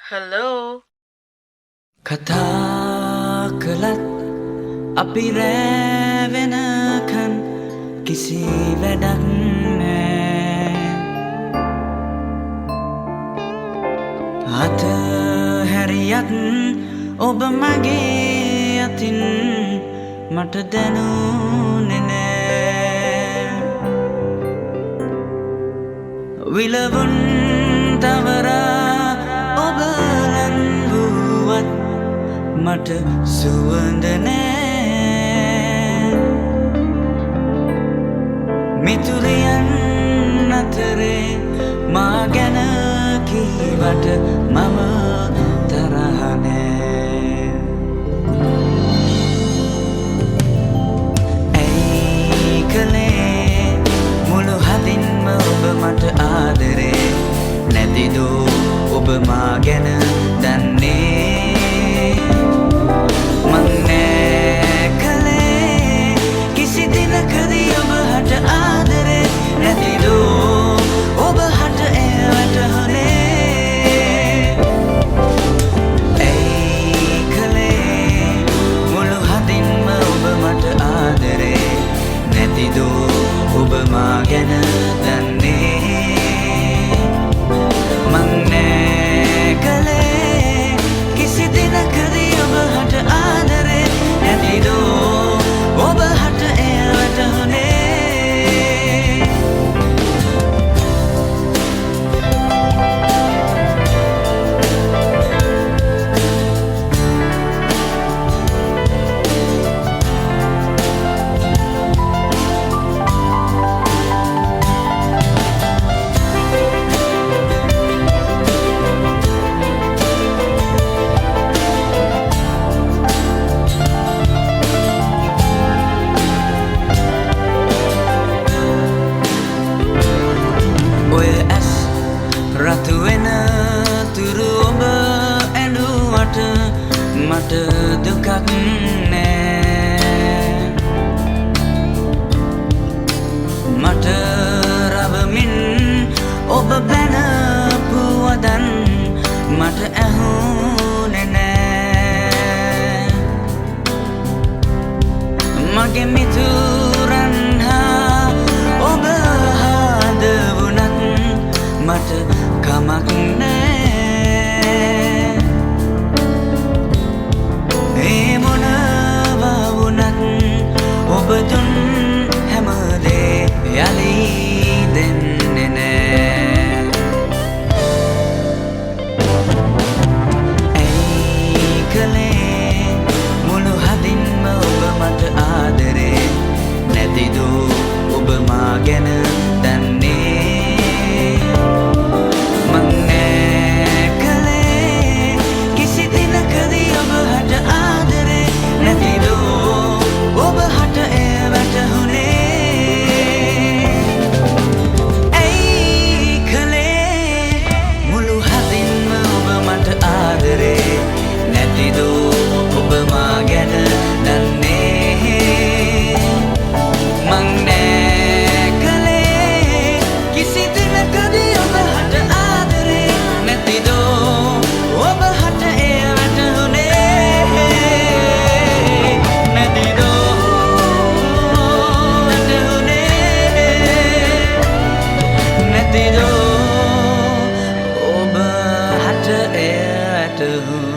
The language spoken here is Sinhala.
Hello. කතා කළත් අපි රැවෙනකන් කිසි වැඩක් නෑ අතහැරියත් ඔබ මගේ අතින් මට දැනුනේ නෑ විලවුන් තවරා ඔබ ලංගුවත් මට සුවඳ නෑ මිතුරියන් අතරේ මා ගැන කීවට මම තරහ නෑ ඇයි කලේ මුළු හදින්ම ඔබ මට ආදරේ නැතිදෝ ඔබ මා ගැන දන්නේ මං නෑ කලේ කිසි දිනකදී ඔබ හට ආදරේ නැතිදෝ ඔබ හට එය වැටහුනේ ඇයි කලේ මුළු හදින්ම ඔබ මට ආදරේ නැතිදෝ ඔබ මා ගැන දන්නේ මං නෑ කලේ කිසි දිනකදී ඔබ හට ආදරේ නැතිදෝ ඔබ හට එය වැටහුනේ රතු වෙන තුරු ඔබ ඇඬුවට මට දුකක් නෑ මට රවමින් ඔබ බැනපු වදන් මට ඇහුනේ නෑ මගේ මිතුරන් හා ඔබ හදවුණත් මට කමක් නෑ ඒ මොනවා වුණත් ඔබ දුන් හැමදේ යලි දෙන්නේ නෑ ඇයි කලේ මුළු හදින්ම ඔබ මට ආදරේ නැතිදෝ ඔබ මා ගැන දන්නේ to